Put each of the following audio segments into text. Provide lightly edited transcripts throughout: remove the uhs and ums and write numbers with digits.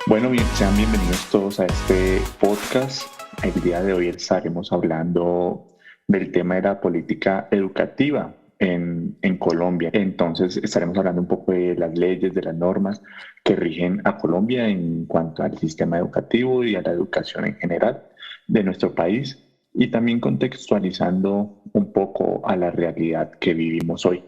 Bueno, bien, sean bienvenidos todos a este podcast. El día de hoy estaremos hablando del tema de la política educativa en Colombia. Entonces estaremos hablando un poco de las leyes, de las normas que rigen a Colombia en cuanto al sistema educativo y a la educación en general de nuestro país y también contextualizando un poco a la realidad que vivimos hoy.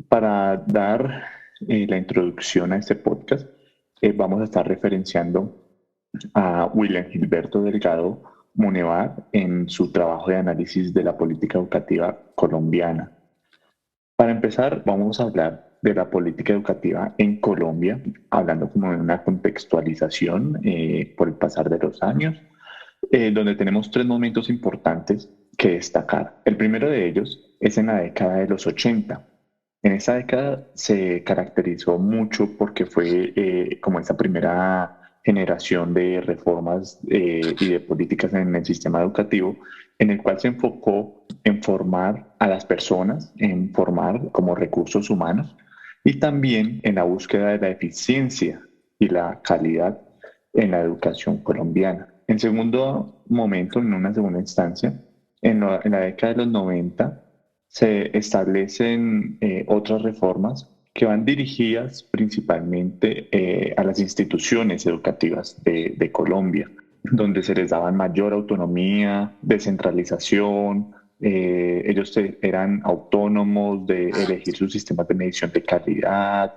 Para dar la introducción a este podcast, vamos a estar referenciando a William Gilberto Delgado Munevar en su trabajo de análisis de la política educativa colombiana. Para empezar, vamos a hablar de la política educativa en Colombia, hablando como de una contextualización por el pasar de los años, donde tenemos tres momentos importantes que destacar. El primero de ellos es en la década de los 80. En esa década se caracterizó mucho porque fue como esa primera generación de reformas y de políticas en el sistema educativo, en el cual se enfocó en formar a las personas, en formar como recursos humanos y también en la búsqueda de la eficiencia y la calidad en la educación colombiana. En segundo momento, en una segunda instancia, en la década de los 90, se establecen otras reformas que van dirigidas principalmente a las instituciones educativas de Colombia, donde se les daba mayor autonomía, descentralización, ellos eran autónomos de elegir sus sistemas de medición de calidad,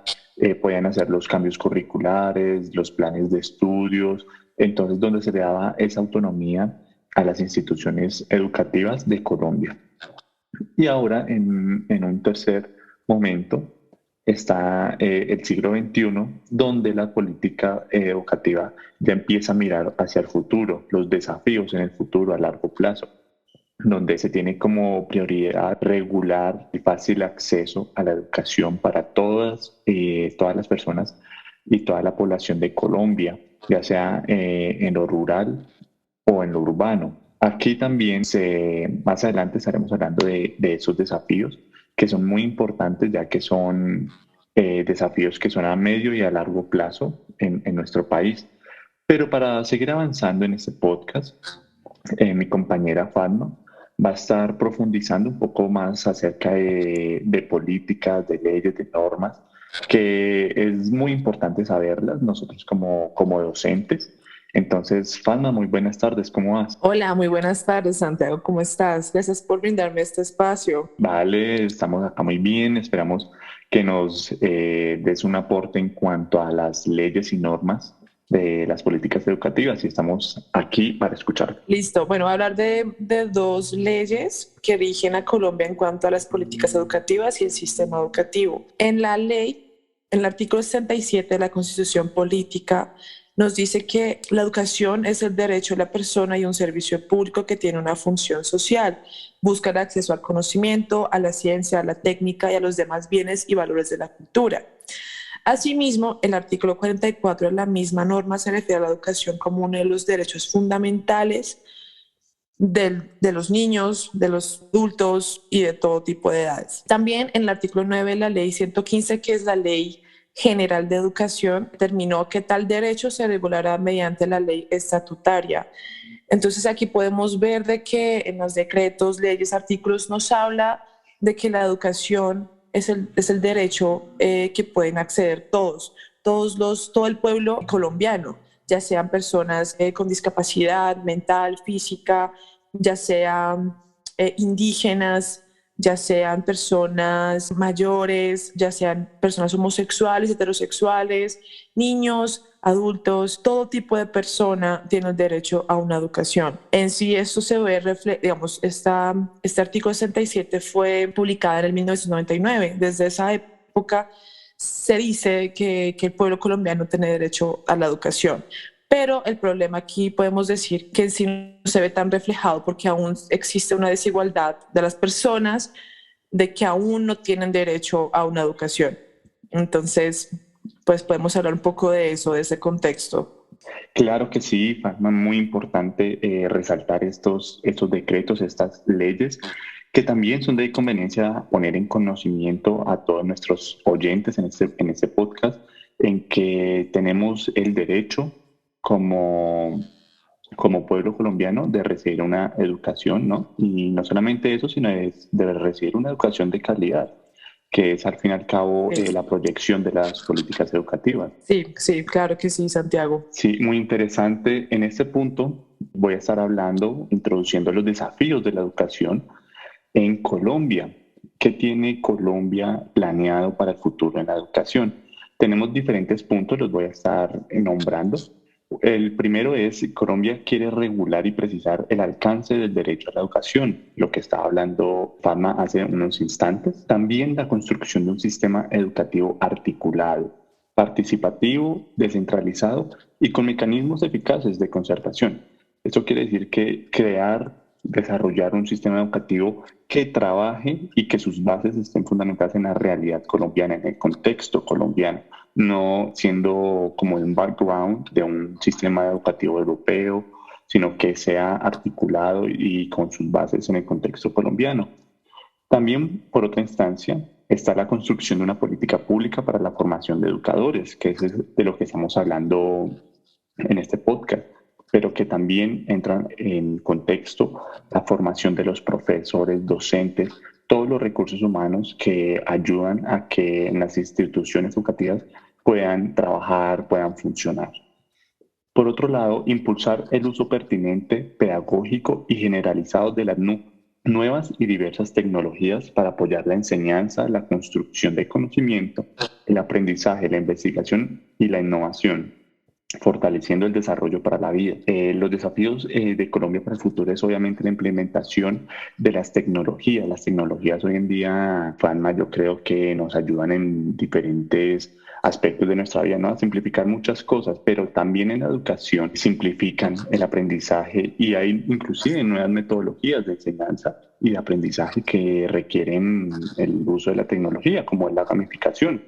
podían hacer los cambios curriculares, los planes de estudios, entonces donde se le daba esa autonomía a las instituciones educativas de Colombia. Y ahora, en un tercer momento, está el siglo XXI, donde la política educativa ya empieza a mirar hacia el futuro, los desafíos en el futuro a largo plazo, donde se tiene como prioridad regular y fácil acceso a la educación para todas las personas y toda la población de Colombia, ya sea en lo rural o en lo urbano. Aquí también más adelante estaremos hablando de esos desafíos que son muy importantes ya que son desafíos que son a medio y a largo plazo en nuestro país. Pero para seguir avanzando en este podcast, mi compañera Fatma va a estar profundizando un poco más acerca de políticas, de leyes, de normas, que es muy importante saberlas nosotros como docentes. Entonces, Fatma, muy buenas tardes, ¿cómo vas? Hola, muy buenas tardes, Santiago. ¿Cómo estás? Gracias por brindarme este espacio. Vale, estamos acá muy bien, esperamos que nos des un aporte en cuanto a las leyes y normas de las políticas educativas y estamos aquí para escuchar. Listo. Bueno, voy a hablar de dos leyes que rigen a Colombia en cuanto a las políticas educativas y el sistema educativo. En el artículo 67 de la Constitución Política, nos dice que la educación es el derecho de la persona y un servicio público que tiene una función social. Busca el acceso al conocimiento, a la ciencia, a la técnica y a los demás bienes y valores de la cultura. Asimismo, el artículo 44 de la misma norma se refiere a la educación como uno de los derechos fundamentales de los niños, de los adultos y de todo tipo de edades. También en el artículo 9 de la ley 115, que es la ley general de educación, determinó que tal derecho se regulará mediante la ley estatutaria. Entonces aquí podemos ver de que en los decretos, leyes, artículos nos habla de que la educación es el derecho que pueden acceder todo el pueblo colombiano, ya sean personas con discapacidad mental, física, ya sean indígenas, ya sean personas mayores, ya sean personas homosexuales, heterosexuales, niños, adultos, todo tipo de persona tiene el derecho a una educación. En sí, esto se ve, digamos, este artículo 67 fue publicado en el 1999. Desde esa época se dice que el pueblo colombiano tiene derecho a la educación. Pero el problema aquí podemos decir que en sí no se ve tan reflejado porque aún existe una desigualdad de las personas de que aún no tienen derecho a una educación. Entonces, pues podemos hablar un poco de eso, de ese contexto. Claro que sí, Fatma, muy importante resaltar estos decretos, estas leyes, que también son de conveniencia poner en conocimiento a todos nuestros oyentes en este podcast, en que tenemos el derecho como, como pueblo colombiano de recibir una educación, ¿no? Y no solamente eso, sino de recibir una educación de calidad, que es al fin y al cabo Sí, la proyección de las políticas educativas. sí, sí, claro que sí, Santiago. Sí, muy interesante. En este punto voy a estar hablando, introduciendo los desafíos de la educación en Colombia. ¿Qué tiene Colombia planeado para el futuro en la educación? Tenemos diferentes puntos, los voy a estar nombrando. El primero es Colombia quiere regular y precisar el alcance del derecho a la educación, lo que estaba hablando Farma hace unos instantes. También la construcción de un sistema educativo articulado, participativo, descentralizado y con mecanismos eficaces de concertación. Esto quiere decir que desarrollar un sistema educativo que trabaje y que sus bases estén fundamentadas en la realidad colombiana, en el contexto colombiano, no siendo como un background de un sistema educativo europeo, sino que sea articulado y con sus bases en el contexto colombiano. También, por otra instancia, está la construcción de una política pública para la formación de educadores, que es de lo que estamos hablando en este podcast, pero que también entra en contexto la formación de los profesores, docentes, todos los recursos humanos que ayudan a que en las instituciones educativas puedan trabajar, puedan funcionar. Por otro lado, impulsar el uso pertinente, pedagógico y generalizado de las nuevas y diversas tecnologías para apoyar la enseñanza, la construcción de conocimiento, el aprendizaje, la investigación y la innovación, fortaleciendo el desarrollo para la vida. Los desafíos de Colombia para el futuro es obviamente la implementación de las tecnologías. Las tecnologías hoy en día, Fanma, yo creo que nos ayudan en diferentes aspectos de nuestra vida, ¿no? A simplificar muchas cosas, pero también en la educación simplifican el aprendizaje y hay inclusive nuevas metodologías de enseñanza y de aprendizaje que requieren el uso de la tecnología, como es la gamificación.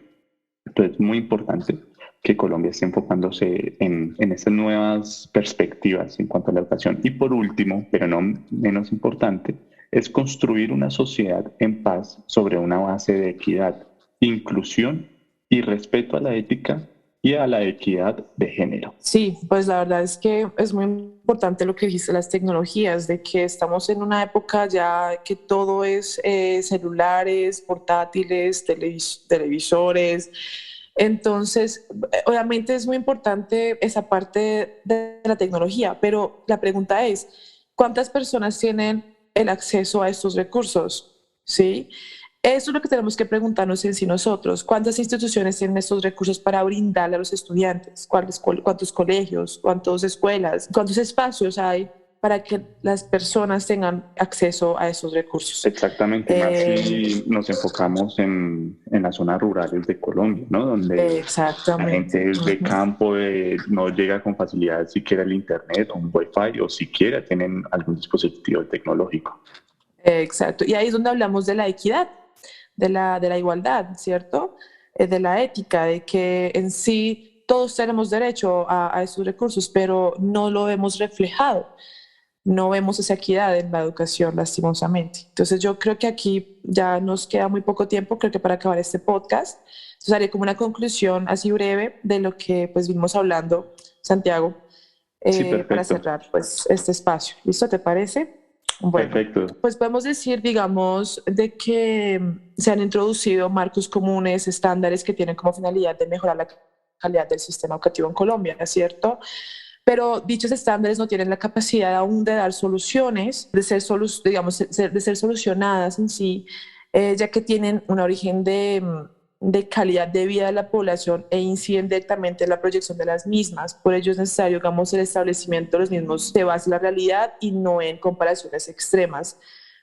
Entonces, es muy importante que Colombia esté enfocándose en estas nuevas perspectivas en cuanto a la educación. Y por último, pero no menos importante, es construir una sociedad en paz sobre una base de equidad, inclusión y respeto a la ética y a la equidad de género. Sí, pues la verdad es que es muy importante lo que dijiste, las tecnologías, de que estamos en una época ya que todo es celulares, portátiles, televisores. Entonces, obviamente es muy importante esa parte de la tecnología, pero la pregunta es, ¿cuántas personas tienen el acceso a estos recursos? ¿Sí? Eso es lo que tenemos que preguntarnos en sí nosotros. ¿Cuántas instituciones tienen estos recursos para brindarle a los estudiantes? ¿Cuántos colegios? ¿Cuántas escuelas? ¿Cuántos espacios hay para que las personas tengan acceso a esos recursos? Exactamente, más si nos enfocamos en las zonas rurales de Colombia, ¿no? Donde la Exactamente. gente de campo no llega con facilidad siquiera el internet o un wifi o siquiera tienen algún dispositivo tecnológico. Exacto. Y ahí es donde hablamos de la equidad, de la igualdad, ¿cierto? De la ética, de que en sí todos tenemos derecho a esos recursos, pero no lo hemos reflejado. No vemos esa equidad en la educación, lastimosamente. Entonces yo creo que aquí ya nos queda muy poco tiempo, creo que para acabar este podcast. Entonces haré como una conclusión así breve de lo que pues vinimos hablando, Santiago, Sí, para perfecto. cerrar pues este espacio. ¿Listo? ¿Te parece? Bueno, Perfecto. pues podemos decir, digamos, de que se han introducido marcos comunes, estándares que tienen como finalidad de mejorar la calidad del sistema educativo en Colombia, ¿cierto? Pero dichos estándares no tienen la capacidad aún de dar soluciones, digamos, de ser solucionadas en sí, ya que tienen un origen de calidad de vida de la población e inciden directamente en la proyección de las mismas. Por ello es necesario, digamos, el establecimiento de los mismos se basa en la realidad y no en comparaciones extremas.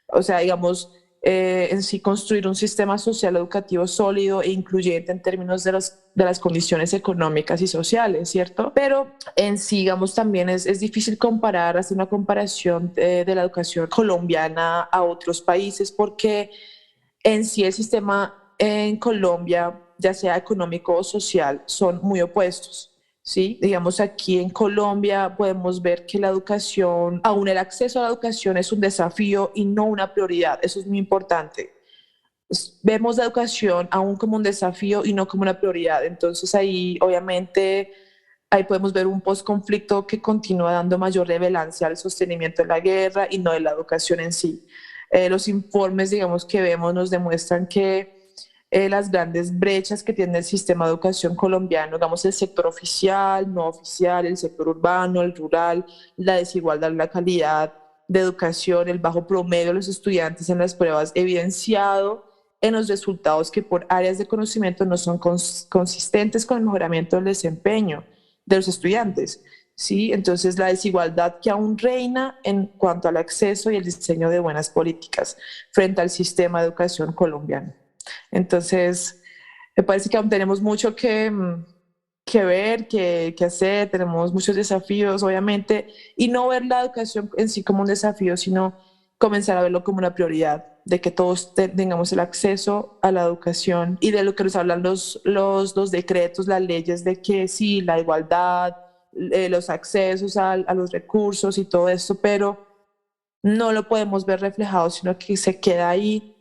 O sea, digamos, en sí construir un sistema social educativo sólido e incluyente en términos de las condiciones económicas y sociales, ¿cierto? Pero en sí, digamos, también es difícil comparar, hacer una comparación de la educación colombiana a otros países porque en sí el sistema en Colombia, ya sea económico o social, son muy opuestos. ¿Sí? Digamos, aquí en Colombia podemos ver que la educación, aún el acceso a la educación es un desafío y no una prioridad. Eso es muy importante. Vemos la educación aún como un desafío y no como una prioridad. Entonces ahí, obviamente, Ahí podemos ver un postconflicto que continúa dando mayor relevancia al sostenimiento de la guerra y no de la educación en sí. Los informes, digamos, que vemos nos demuestran que las grandes brechas que tiene el sistema de educación colombiano, digamos, el sector oficial, no oficial, el sector urbano, el rural, la desigualdad, la calidad de educación, el bajo promedio de los estudiantes en las pruebas, evidenciado en los resultados que por áreas de conocimiento no son consistentes con el mejoramiento del desempeño de los estudiantes. ¿Sí? Entonces, la desigualdad que aún reina en cuanto al acceso y el diseño de buenas políticas frente al sistema de educación colombiano. Entonces, me parece que aún tenemos mucho que ver, que hacer, tenemos muchos desafíos, obviamente, y no ver la educación en sí como un desafío, sino comenzar a verlo como una prioridad, de que todos tengamos el acceso a la educación y de lo que nos hablan los decretos, las leyes, de que sí, la igualdad, los accesos a los recursos y todo esto, pero no lo podemos ver reflejado, sino que se queda ahí.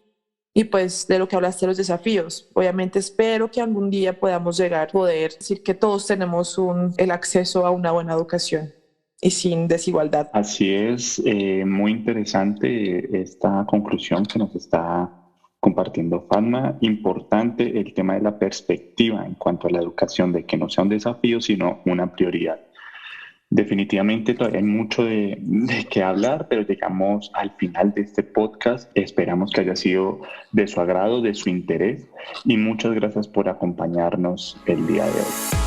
Y pues de lo que hablaste de los desafíos, obviamente espero que algún día podamos llegar a poder decir que todos tenemos el acceso a una buena educación y sin desigualdad. Así es, muy interesante esta conclusión que nos está compartiendo Fatma. Importante el tema de la perspectiva en cuanto a la educación, de que no sea un desafío, sino una prioridad. Definitivamente todavía hay mucho de qué hablar, pero llegamos al final de este podcast. Esperamos que haya sido de su agrado, de su interés, y muchas gracias por acompañarnos el día de hoy.